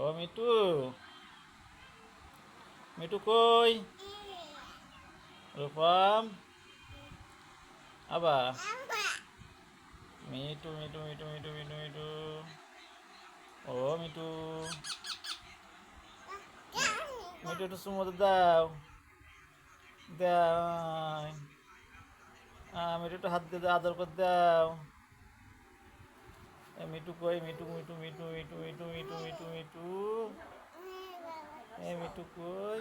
ও Mitu, me too কই? রূপম, আবা মিটু মিটু মিটু মিটু মিটু মিটু, ও মিটু, মিটু একটু চুমো তো দাও, দাও, মিটু একটু হাত দিয়ে দাও, আদর করে দাও। এ মিটু কই? মিটু মিটু মিটু মিটু মিটু মিটু মিটু মিটু, এ মিটু কই?